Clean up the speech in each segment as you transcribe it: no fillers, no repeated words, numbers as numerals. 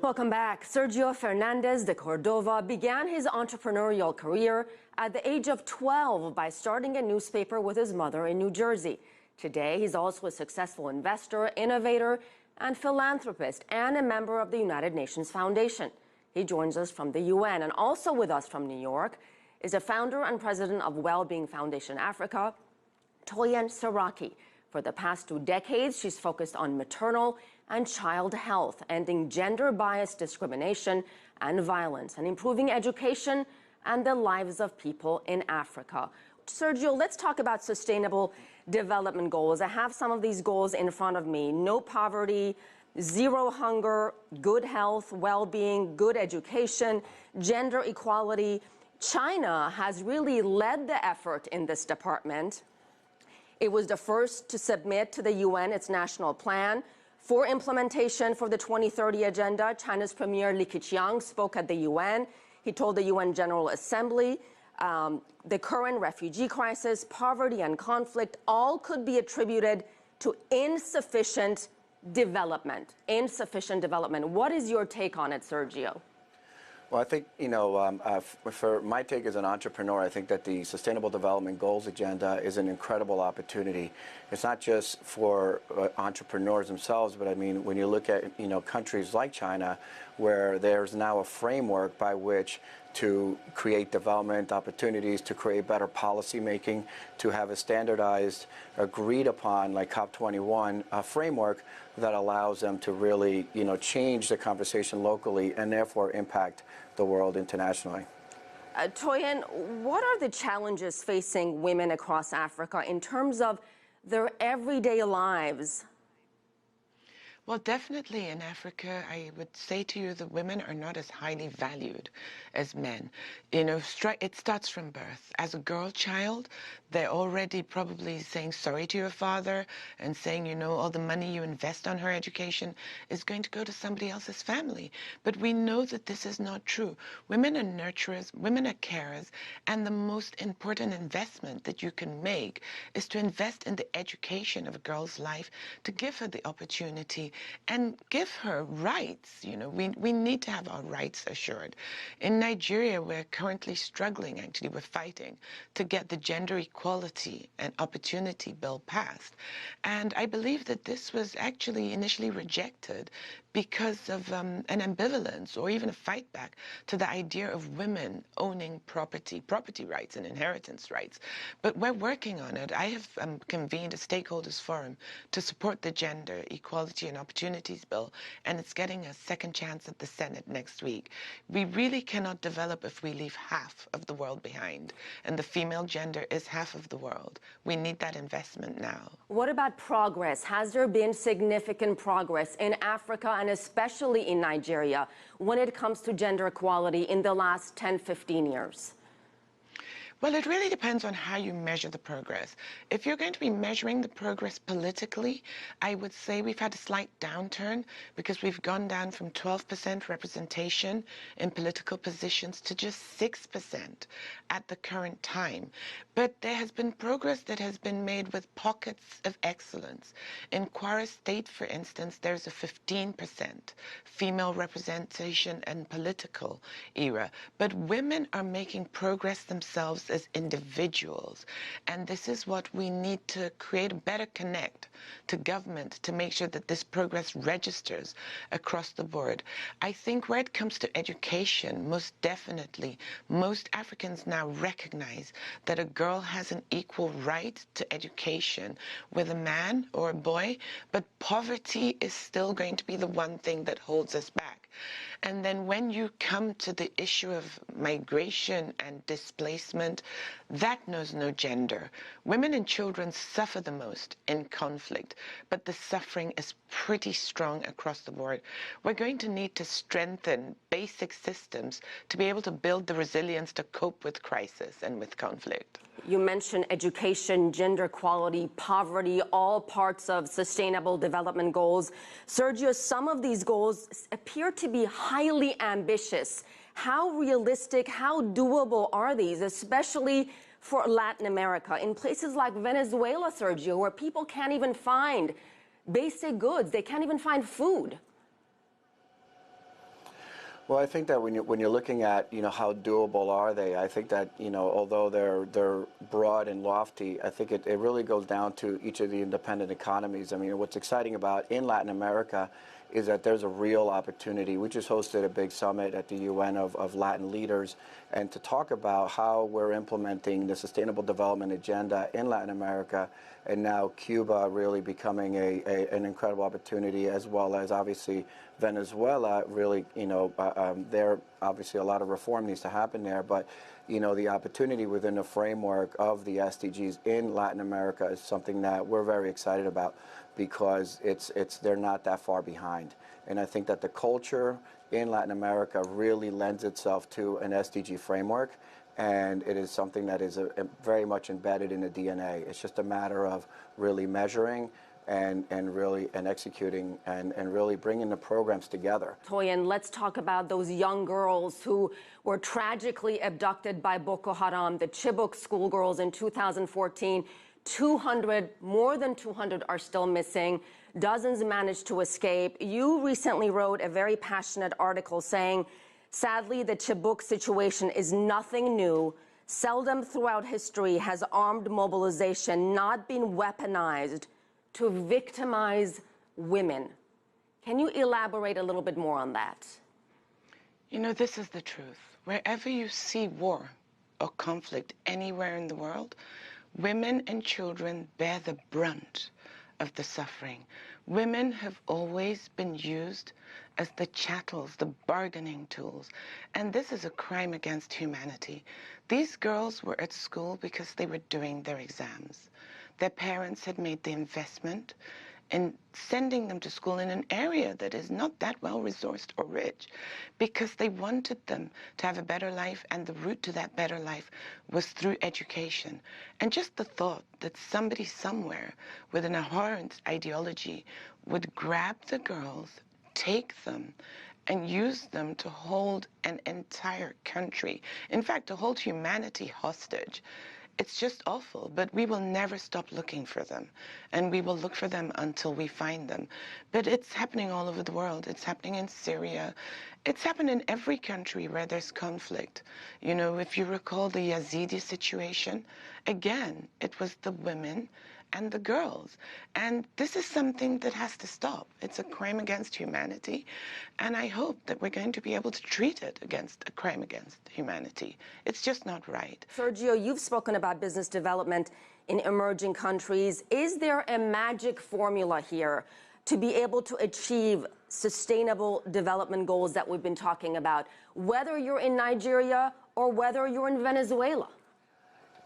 Welcome back. Sergio Fernandez de Cordova began his entrepreneurial career at the age of 12 by starting a newspaper with his mother in New Jersey. Today, he's also a successful investor, innovator, and philanthropist, and a member of the United Nations Foundation. He joins us from the UN, and also with us from New York is the founder and president of Wellbeing Foundation Africa, Toyin Saraki. For the past 2 decades, she's focused on maternal and child health, ending gender-biased discrimination and violence, and improving education and the lives of people in Africa. Sergio, let's talk about sustainable development goals. I have some of these goals in front of me. No poverty, zero hunger, good health, well-being, good education, gender equality. China has really led the effort in this department. It was the first to submit to the UN its national plan for implementation for the 2030 agenda. China's Premier Li Keqiang spoke at the UN. He told the UN General Assembly the current refugee crisis, poverty, and conflict all could be attributed to insufficient development. Insufficient development. What is your take on it, Sergio? Well, I think, for my take as an entrepreneur, I think that the Sustainable Development Goals agenda is an incredible opportunity. It's not just for entrepreneurs themselves, but I mean, when you look at, countries like China, where there's now a framework by which to create development opportunities, to create better policy making, to have a standardized, agreed upon, like COP21 framework that allows them to really, change the conversation locally and therefore impact the world internationally. Toyin, what are the challenges facing women across Africa in terms of their everyday lives? Well, definitely in Africa, I would say to you that women are not as highly valued as men. It starts from birth. As a girl child, they're already probably saying sorry to your father and saying, all the money you invest on her education is going to go to somebody else's family. But we know that this is not true. Women are nurturers, women are carers, and the most important investment that you can make is to invest in the education of a girl's life, to give her the opportunity and give her rights. We need to have our rights assured. In Nigeria, we're currently struggling, actually, we're fighting to get the Gender Equality and Opportunity Bill passed. And I believe that this was actually initially rejected because of an ambivalence or even a fight back to the idea of women owning property rights and inheritance rights. But we're working on it. I have convened a stakeholders forum to support the Gender Equality and Opportunities Bill, and it's getting a second chance at the Senate next week. We really cannot develop if we leave half of the world behind, and the female gender is half of the world. We need that investment now. What about progress? Has there been significant progress in Africa and especially in Nigeria when it comes to gender equality in the last 10, 15 years? Well, it really depends on how you measure the progress. If you're going to be measuring the progress politically, I would say we've had a slight downturn because we've gone down from 12% representation in political positions to just 6% at the current time. But there has been progress that has been made with pockets of excellence. In Kwara State, for instance, there's a 15% female representation in political era. But women are making progress themselves as individuals. And this is what we need to create a better connect to government to make sure that this progress registers across the board. I think where it comes to education, most definitely, most Africans now recognize that a girl has an equal right to education with a man or a boy, but poverty is still going to be the one thing that holds us back. And then when you come to the issue of migration and displacement, that knows no gender. Women and children suffer the most in conflict, but the suffering is pretty strong across the board. We're going to need to strengthen basic systems to be able to build the resilience to cope with crisis and with conflict. You mentioned education, gender equality, poverty, all parts of sustainable development goals. Sergio, some of these goals appear to be highly ambitious. How realistic, how doable are these, especially for Latin America, in places like Venezuela, Sergio, where people can't even find basic goods, they can't even find food? Well, I think that when you're looking at how doable are they, I think that although they're broad and lofty, I think it really goes down to each of the independent economies. I mean, what's exciting about in Latin America is that there's a real opportunity. We just hosted a big summit at the UN of Latin leaders, and to talk about how we're implementing the Sustainable Development Agenda in Latin America, and now Cuba really becoming an incredible opportunity, as well as obviously Venezuela. Really, there obviously a lot of reform needs to happen there, but the opportunity within the framework of the SDGs in Latin America is something that we're very excited about, because they're not that far behind. And I think that the culture in Latin America really lends itself to an SDG framework, and it is something that is very much embedded in the DNA. It's just a matter of really measuring and executing and really bringing the programs together. Toyin, let's talk about those young girls who were tragically abducted by Boko Haram, the Chibok schoolgirls in 2014. More than 200 are still missing. Dozens managed to escape. You recently wrote a very passionate article saying, sadly, the Chibok situation is nothing new. Seldom throughout history has armed mobilization not been weaponized to victimize women. Can you elaborate a little bit more on that? This is the truth. Wherever you see war or conflict anywhere in the world, women and children bear the brunt of the suffering. Women have always been used as the chattels, the bargaining tools. And this is a crime against humanity. These girls were at school because they were doing their exams. Their parents had made the investment in sending them to school in an area that is not that well resourced or rich, because they wanted them to have a better life, and the route to that better life was through education. And just the thought that somebody somewhere with an abhorrent ideology would grab the girls, take them, and use them to hold an entire country, in fact, to hold humanity hostage. It's just awful, but we will never stop looking for them, and we will look for them until we find them. But it's happening all over the world. It's happening in Syria. It's happened in every country where there's conflict. If you recall the Yazidi situation, again, it was the women and the girls. And this is something that has to stop. It's a crime against humanity, and I hope that we're going to be able to treat it against a crime against humanity. It's just not right. Sergio, you've spoken about business development in emerging countries. Is there a magic formula here to be able to achieve sustainable development goals that we've been talking about, whether you're in Nigeria or whether you're in Venezuela?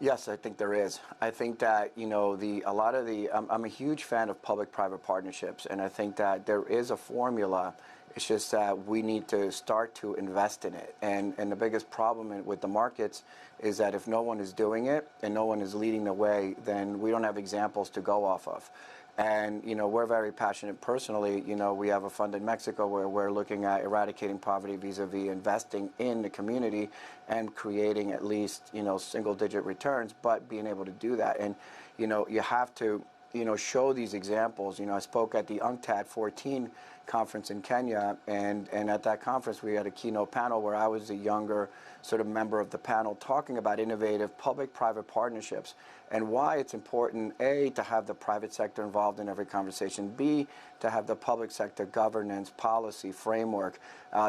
Yes, I think there is. I think that, I'm a huge fan of public-private partnerships, and I think that there is a formula. It's just that we need to start to invest in it. And the biggest problem with the markets is that if no one is doing it and no one is leading the way, then we don't have examples to go off of. And, we're very passionate personally. We have a fund in Mexico where we're looking at eradicating poverty vis-a-vis investing in the community and creating at least, single-digit returns, but being able to do that. And, you have to, show these examples. I spoke at the UNCTAD 14 conference in Kenya, and at that conference we had a keynote panel where I was the younger sort of member of the panel talking about innovative public-private partnerships and why it's important, A, to have the private sector involved in every conversation, B, to have the public sector governance, policy, framework,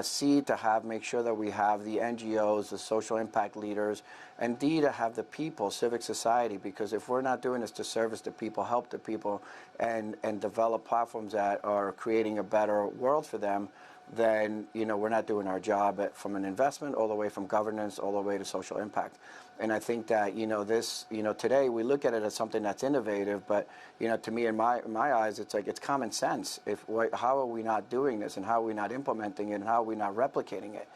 C, to make sure that we have the NGOs, the social impact leaders, and D, to have the people, civic society, because if we're not doing this to service the people, help the people, and develop platforms that are creating a better world for them, then we're not doing our job from an investment all the way from governance all the way to social impact. And I think that today we look at it as something that's innovative, but to me, in my eyes, it's like it's common sense. How are we not doing this, and how are we not implementing it, and how are we not replicating it?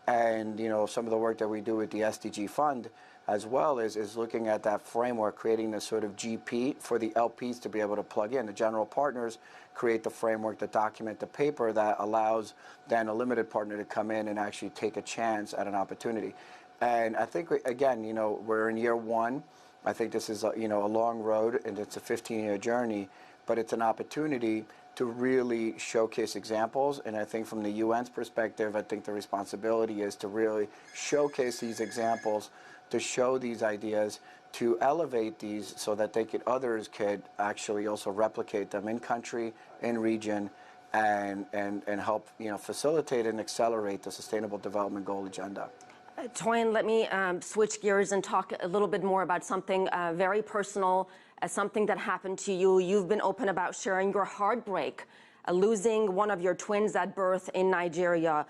And some of the work that we do with the SDG fund as well is looking at that framework, creating this sort of GP for the LPs to be able to plug in. The general partners create the framework, the document, the paper that allows then a limited partner to come in and actually take a chance at an opportunity. And I think, again, we're in year one. I think this is a long road, and it's a 15-year journey, but it's an opportunity to really showcase examples. And I think from the UN's perspective, I think the responsibility is to really showcase these examples, to show these ideas, to elevate these so that others could actually also replicate them in country, in region, and help facilitate and accelerate the Sustainable Development Goal agenda. Toyin, let me switch gears and talk a little bit more about something very personal, something that happened to you. You've been open about sharing your heartbreak, losing one of your twins at birth in Nigeria.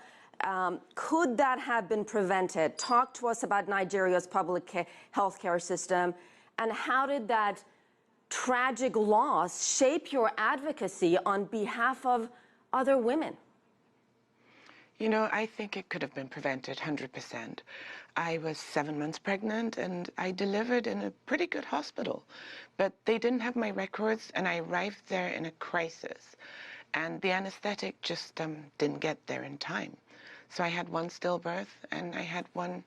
Could that have been prevented? Talk to us about Nigeria's public health care system, and how did that tragic loss shape your advocacy on behalf of other women? You know, I think it could have been prevented 100%. I was 7 months pregnant and I delivered in a pretty good hospital, but they didn't have my records and I arrived there in a crisis. And the anesthetic just didn't get there in time. So I had one stillbirth and I had one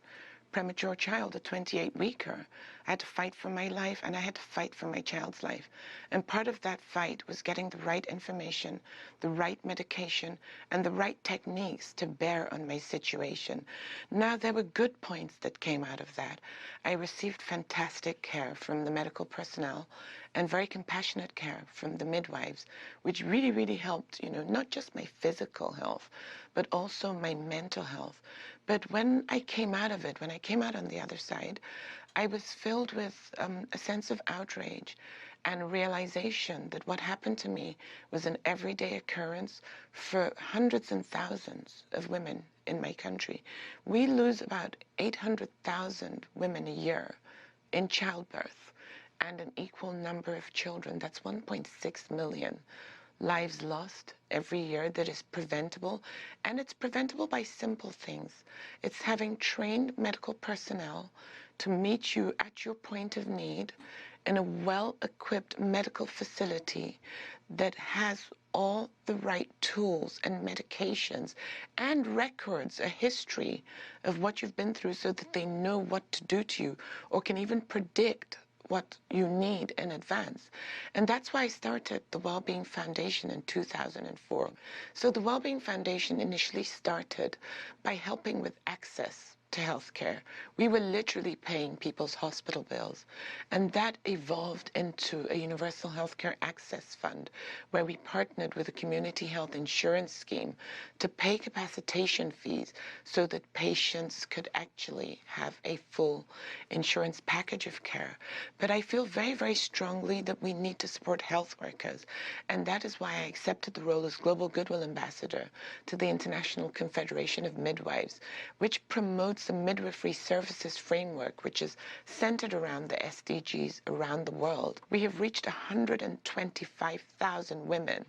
premature child, a 28-weeker. I had to fight for my life and I had to fight for my child's life. And part of that fight was getting the right information, the right medication, and the right techniques to bear on my situation. Now, there were good points that came out of that. I received fantastic care from the medical personnel and very compassionate care from the midwives, which really, really helped, not just my physical health, but also my mental health. But when I came out of it, when I came out on the other side, I was filled with a sense of outrage and realization that what happened to me was an everyday occurrence for hundreds and thousands of women in my country. We lose about 800,000 women a year in childbirth and an equal number of children. That's 1.6 million lives lost every year that is preventable, and it's preventable by simple things. It's having trained medical personnel to meet you at your point of need in a well-equipped medical facility that has all the right tools and medications and records, a history of what you've been through so that they know what to do to you or can even predict what you need in advance. And that's why I started the Wellbeing Foundation in 2004. So the Wellbeing Foundation initially started by helping with access to healthcare. We were literally paying people's hospital bills. And that evolved into a universal healthcare access fund, where we partnered with a community health insurance scheme to pay capacitation fees so that patients could actually have a full insurance package of care. But I feel very, very strongly that we need to support health workers. And that is why I accepted the role as Global Goodwill Ambassador to the International Confederation of Midwives, which promotes the midwifery services framework, which is centered around the SDGs around the world. We have reached 125,000 women,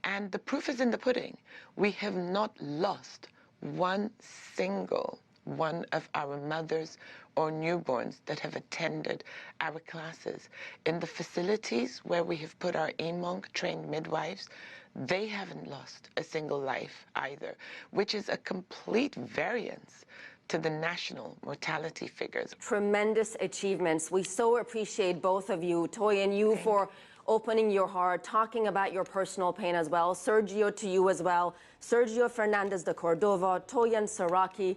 and the proof is in the pudding. We have not lost one single one of our mothers or newborns that have attended our classes. In the facilities where we have put our EMONC trained midwives, they haven't lost a single life either, which is a complete variance to the national mortality figures. Tremendous achievements. We so appreciate both of you, Toyin, you for opening your heart, talking about your personal pain as well. Sergio, to you as well. Sergio Fernandez de Cordova, Toyin Saraki,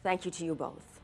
thank you to you both.